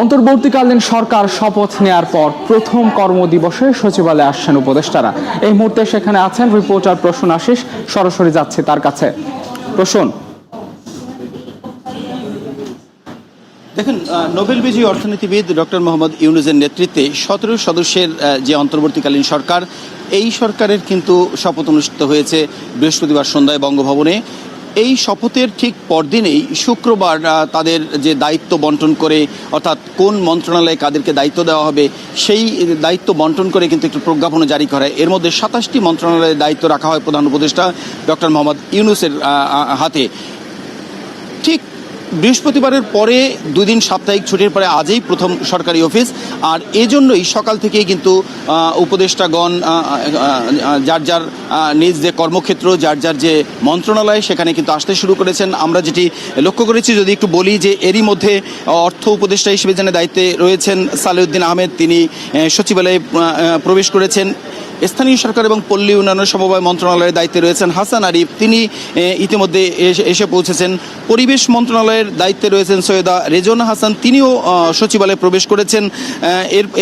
অন্তর্বর্তীকালীন সরকার শপথ নেয়ার পর প্রথম কর্মদিবসে সচিবালয়ে আসছেন উপদেষ্টারা। এই মুহূর্তে সেখানে আছেন রিপোর্টার প্রসূন আশিস। সরাসরি যাচ্ছে তার কাছে। প্রসূন, দেখুন, নোবেল বিজয়ী অর্থনীতিবিদ ডক্টর মোহাম্মদ ইউনূসের নেতৃত্বে 17 সদস্যের যে অন্তর্বর্তীকালীন সরকার, এই সরকারের কিন্তু শপথ অনুষ্ঠিত হয়েছে বৃহস্পতিবার সন্ধ্যায় বঙ্গভবনে। এই শপথের ঠিক পরদিনেই শুক্রবার তাদের যে দায়িত্ব বন্টন করে, অর্থাৎ কোন মন্ত্রণালয়ে কাদেরকে দায়িত্ব দেওয়া হবে সেই দায়িত্ব বন্টন করে কিন্তু একটি প্রজ্ঞাপনও জারি করা হয়। এর মধ্যে 27টি মন্ত্রণালয়ের দায়িত্ব রাখা হয় প্রধান উপদেষ্টা ডক্টর মোহাম্মদ ইউনূসের হাতে। ঠিক বৃহস্পতিবারের পরে 2 দিন সাপ্তাহিক ছুটির পরে আজই প্রথম সরকারি অফিস। আর এজন্যই সকাল থেকেই কিন্তু উপদেষ্টাগণ যার যার নিজ যে কর্মক্ষেত্র, যার যার যে মন্ত্রণালয়, সেখানে কিন্তু আসতে শুরু করেছেন। আমরা যেটি লক্ষ্য করেছি, যদি একটু বলি যে এরই মধ্যে অর্থ উপদেষ্টা হিসেবে যেন দায়িত্বে রয়েছেন সালেউদ্দিন আহমেদ, তিনি সচিবালয়ে প্রবেশ করেছেন। স্থানীয় সরকার এবং পল্লী উন্নয়ন সমবায় মন্ত্রণালয়ের দায়িত্বে রয়েছেন হাসান আরিফ, তিনি ইতিমধ্যে এসে পৌঁছেছেন। পরিবেশ মন্ত্রণালয়ের দায়িত্বে রয়েছেন সৈয়দা রেজওয়ানা হাসান, তিনিও সচিবালয়ে প্রবেশ করেছেন।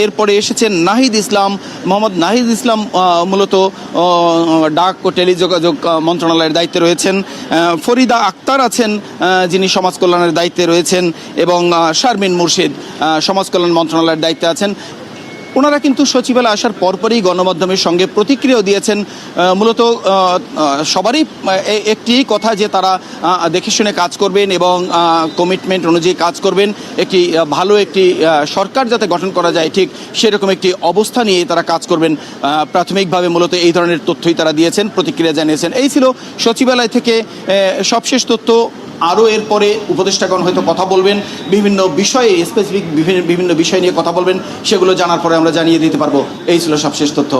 এরপরে এসেছেন নাহিদ ইসলাম। মোহাম্মদ নাহিদ ইসলাম মূলত ডাক ও টেলিযোগাযোগ মন্ত্রণালয়ের দায়িত্বে রয়েছেন। ফরিদা আক্তার আছেন, যিনি সমাজ কল্যাণের দায়িত্বে রয়েছেন, এবং শারমিন মুর্শিদ সমাজ কল্যাণ মন্ত্রণালয়ের দায়িত্বে আছেন। ওনারা কিন্তু সচিবালয়ে আসার পরপরই গণমাধ্যমের সঙ্গে প্রতিক্রিয়াও দিয়েছেন। মূলত সবারই একটি কথা যে তারা দেখে শুনে কাজ করবেন এবং কমিটমেন্ট অনুযায়ী কাজ করবেন। একটি ভালো একটি সরকার যাতে গঠন করা যায়, ঠিক সেরকম একটি অবস্থা নিয়ে তারা কাজ করবেন। প্রাথমিকভাবে মূলত এই ধরনের তথ্যই তারা দিয়েছেন, প্রতিক্রিয়া জানিয়েছেন। এই ছিল সচিবালয় থেকে সবশেষ তথ্য। আরও এরপরে উপদেষ্টাগণ হয়তো কথা বলবেন, বিভিন্ন বিষয়ে স্পেসিফিক বিভিন্ন বিষয় নিয়ে কথা বলবেন। সেগুলো জানার পরে আমরা জানিয়ে দিতে পারবো। এই ছিল সবশেষ তথ্য।